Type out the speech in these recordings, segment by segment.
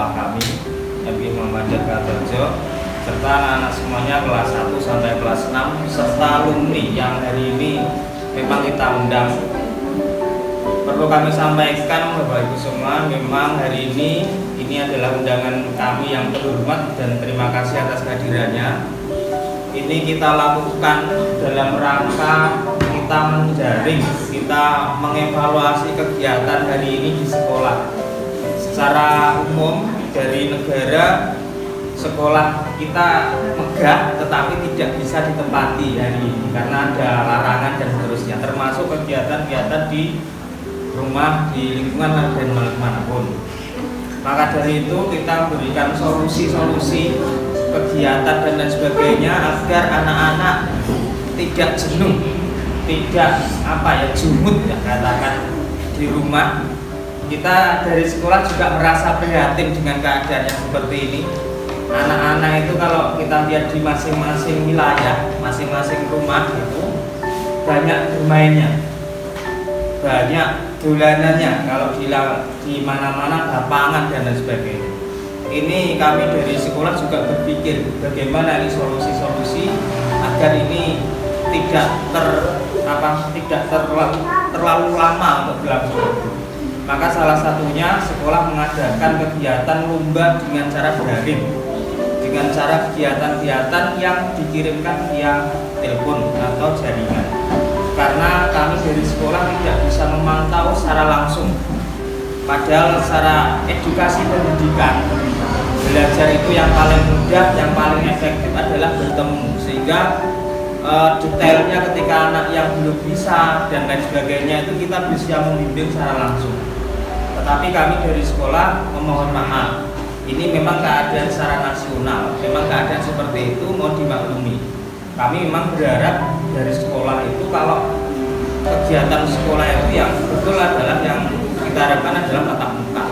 sekolah kami MI Muhammadiyah Kartojo, serta anak-anak semuanya kelas 1 sampai kelas 6 serta alumni yang hari ini memang kita undang. Perlu kami sampaikan Bapak Ibu semua, memang hari ini adalah undangan kami yang terhormat dan terima kasih atas kehadirannya. Ini kita lakukan dalam rangka kita menjaring, kita mengevaluasi kegiatan hari ini di sekolah. Secara umum dari negara, sekolah kita megah tetapi tidak bisa ditempati hari ini karena ada larangan dan seterusnya, termasuk kegiatan-kegiatan di rumah, di lingkungan dan manapun. Maka dari itu kita berikan solusi-solusi kegiatan dan lain sebagainya agar anak-anak tidak jenuh, tidak jumut ya katakan di rumah. Kita dari sekolah juga merasa prihatin dengan keadaan yang seperti ini. Anak-anak itu kalau kita lihat di masing-masing wilayah, masing-masing rumah itu banyak bermainnya, banyak dolanannya, kalau di mana-mana lapangan dan lain sebagainya. Ini kami dari sekolah juga berpikir bagaimana ini solusi-solusi agar ini tidak terlalu lama untuk berlangsung. Maka salah satunya sekolah mengadakan kegiatan lomba dengan cara daring, dengan cara kegiatan-kegiatan yang dikirimkan via telepon atau jaringan. Karena kami dari sekolah tidak bisa memantau secara langsung. Padahal secara edukasi pendidikan, belajar itu yang paling mudah, yang paling efektif adalah bertemu. Sehingga detailnya ketika anak yang belum bisa dan lain sebagainya itu kita bisa membimbing secara langsung. Tetapi kami dari sekolah memohon maaf. Ini memang keadaan secara nasional, memang keadaan seperti itu mau dimaklumi. Kami memang berharap dari sekolah itu kalau kegiatan sekolah itu yang betul adalah yang kita harapkan adalah tatap muka.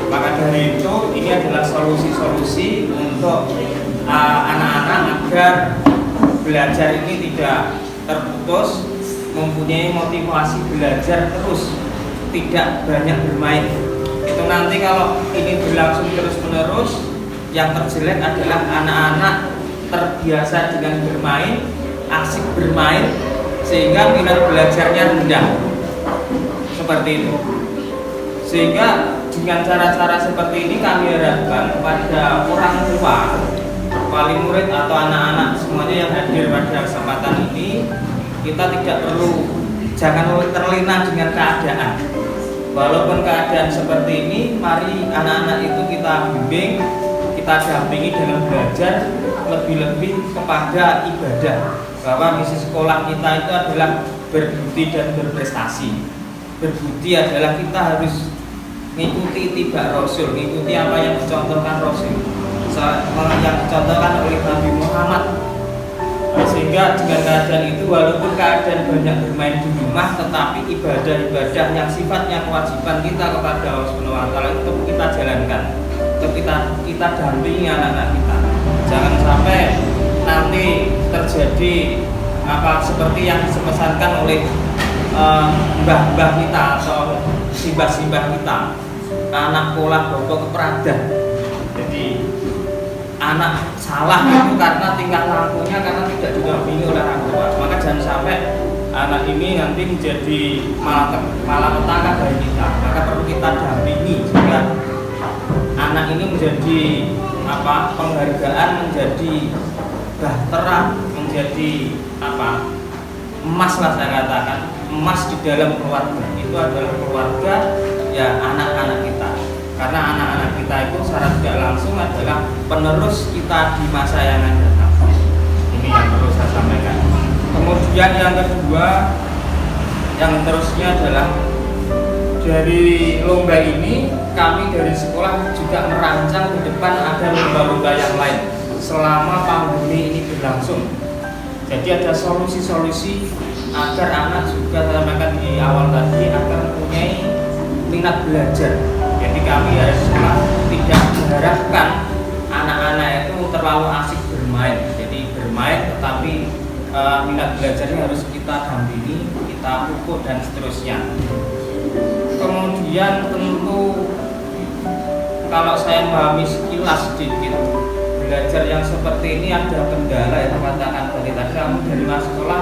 Maka dari itu ini adalah solusi-solusi untuk anak-anak agar belajar ini tidak terputus, mempunyai motivasi belajar terus, tidak banyak bermain. Itu nanti kalau ini berlangsung terus-menerus, yang terjelek adalah anak-anak terbiasa dengan bermain, asik bermain, sehingga minat belajarnya rendah. Seperti itu. Sehingga dengan cara-cara seperti ini kami harapkan kepada orang tua, wali murid atau anak-anak semuanya yang hadir pada kesempatan ini, kita tidak perlu, jangan terlena dengan keadaan. Walaupun keadaan seperti ini, mari anak-anak itu kita bimbing, kita dampingi dalam belajar, lebih-lebih kepada ibadah, bahwa misi sekolah kita itu adalah berbudi dan berprestasi. Berbudi adalah kita harus mengikuti tibak Rasul, mengikuti apa yang dicontohkan Rasul, yang dicontohkan oleh Nabi Muhammad. Sehingga dengan keadaan itu, walaupun keadaan banyak bermain di rumah, tetapi ibadah-ibadah yang sifatnya kewajiban kita kepada Allah Subhanahu wa Ta'ala itu kita jalankan, untuk kita dampingi anak-anak kita. Jangan sampai nanti terjadi seperti yang dipesankan oleh mbah-mbah kita atau simbah-simbah kita, anak pola bawa keperada. Jadi anak salah itu karena tingkah lakunya, karena tidak didampingi oleh orang tua. Maka jangan sampai anak ini nanti menjadi malapetaka bagi kita. Maka perlu kita dampingi sehingga anak ini menjadi penghargaan, menjadi bahtera, menjadi emas lah saya katakan, emas di dalam keluarga. Itu adalah keluarga ya anak-anak kita. Karena anak-anak kita itu secara tidak langsung adalah penerus kita di masa yang akan datang. Ini yang perlu saya sampaikan. Kemudian yang kedua, yang terusnya adalah dari lomba ini kami dari sekolah juga merancang ke depan ada lomba-lomba yang lain selama pandemi ini berlangsung. Jadi ada solusi-solusi agar anak juga saya sampaikan di awal tadi agar mempunyai minat belajar. Jadi kami dari sekolah tidak mengharapkan anak-anak itu terlalu asik bermain. Jadi bermain tetapi minat belajarnya harus kita dampingi, kita pupuk dan seterusnya. Kemudian tentu kalau saya memahami sekilas sedikit, belajar yang seperti ini ada kendala ya, katakan tadi kamu dari mas sekolah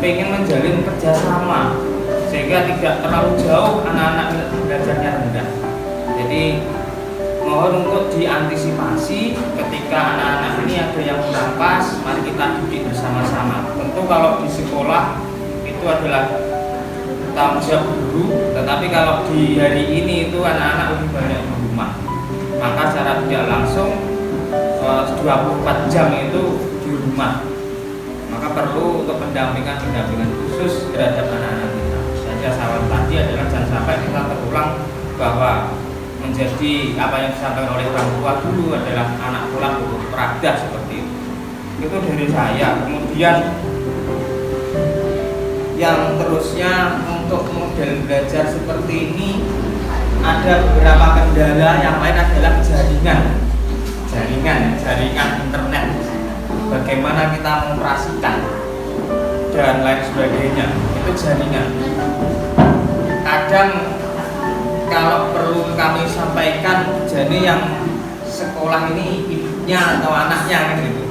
pengen menjalin kerjasama sehingga tidak terlalu jauh anak-anak belajarnya rendah. Jadi mohon untuk diantisipasi ketika anak-anak ini ada yang kurang pas, mari kita duduk bersama-sama. Tentu kalau di sekolah itu adalah tanggung jawab guru, tetapi kalau di hari ini itu anak-anak lebih banyak di rumah, maka secara tidak langsung 24 jam itu di rumah, maka perlu untuk pendampingan khusus terhadap anak-anak kita. Saja saran tadi adalah jangan sampai kita terulang bahwa menjadi apa yang disampaikan oleh orang tua dulu adalah anak pulang untuk peradah seperti itu. Itu dari saya. Kemudian yang terusnya untuk model belajar seperti ini ada beberapa kendala. Yang lain adalah jaringan internet, bagaimana kita mengoperasikan dan lain sebagainya. Itu jaringan. Kadang kalau perlu kami sampaikan, jadi yang sekolah ini ibunya atau anaknya gitu.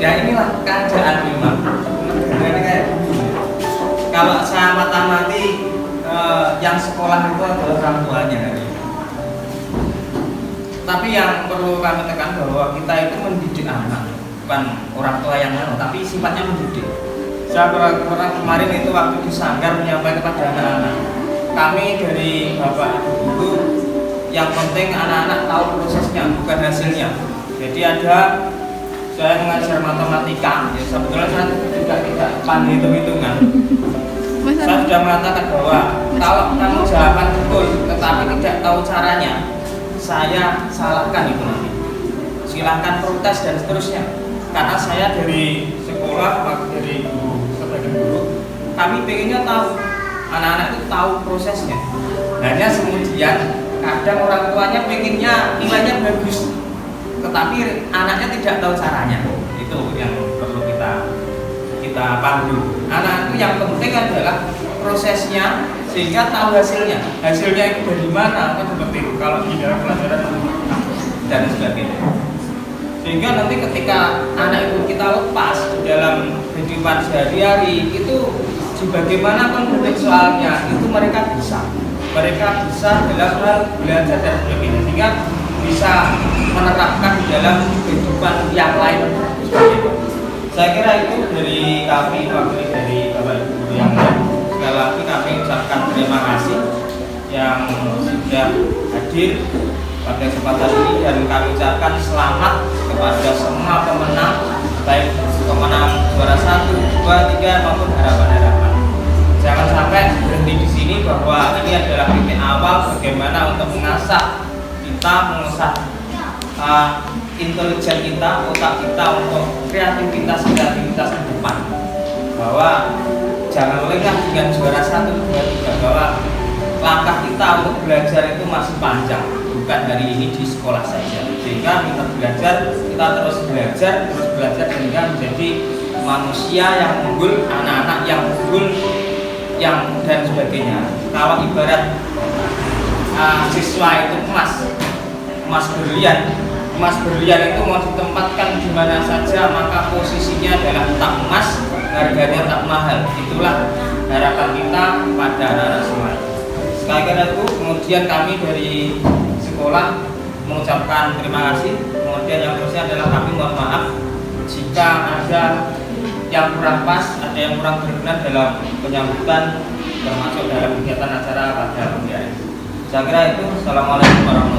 Ya inilah keadaan memang. Kalau saya mati yang sekolah itu adalah orang tuanya. Tapi yang perlu kami tekan bahwa kita itu mendidik anak, bukan orang tua yang tapi sifatnya mendidik. Saya pernah kemarin itu waktu di sanggar menyampaikan kepada anak-anak, kami dari bapak ibu guru, yang penting anak-anak tahu prosesnya bukan hasilnya. Jadi ada saya mengajar matematika, ya sebetulnya saya juga tidak pandai hitung-hitungan. Saya sudah mengatakan bahwa kalau kamu jawaban betul tetapi tidak tahu caranya, saya salahkan itu nanti. Silahkan protes dan seterusnya. Karena saya dari sekolah, dari guru, sebagai guru, kami pengennya tahu, anak-anak itu tahu prosesnya. Hanya kemudian kadang orang tuanya pengennya nilainya bagus, tetapi anaknya tidak tahu caranya. Itu yang perlu kita pandu. Anak itu yang penting adalah prosesnya sehingga tahu hasilnya. Hasilnya itu dari mana? Kan seperti itu. Kalau di dalam pelajaran dan sebagainya. Sehingga nanti ketika anak itu kita lepas di dalam kehidupan sehari-hari itu bagaimana bentuk soalnya itu mereka bisa dalam hal belajar dan sebagainya, sehingga bisa menerapkan di dalam kehidupan yang lain. Saya kira itu dari kami, wakil dari Bapak Ibu Guru yang lain. Sekali lagi kami ucapkan terima kasih yang sudah hadir pada kesempatan ini, dan kami ucapkan selamat kepada semua pemenang, baik pemenang juara 1, 2, 3 maupun harapan-harapan. Jangan sampai berhenti di sini, bahwa ini adalah titik awal bagaimana untuk mengasah intelijen kita, otak kita untuk kreativitas ke depan. Bahwa jangan lengah dengan juara 1, 2, 3, bahwa langkah kita untuk belajar itu masih panjang, bukan hari ini di sekolah saja. Sehingga kita terus belajar sehingga menjadi manusia yang unggul, anak-anak yang unggul, yang dan sebagainya. Kalau ibarat siswa itu emas berlian itu mau ditempatkan di mana saja, maka posisinya adalah tak emas, harganya tak mahal. Itulah harapan kita pada anak-anak semua. Sekali itu, kemudian kami dari sekolah mengucapkan terima kasih. Kemudian yang terusnya adalah kami mohon maaf jika ada yang kurang pas, ada yang kurang berkenan dalam penyambutan, termasuk dalam kegiatan acara pada pagi hari. Saya kira itu. Assalamualaikum warahmatullahi wabarakatuh.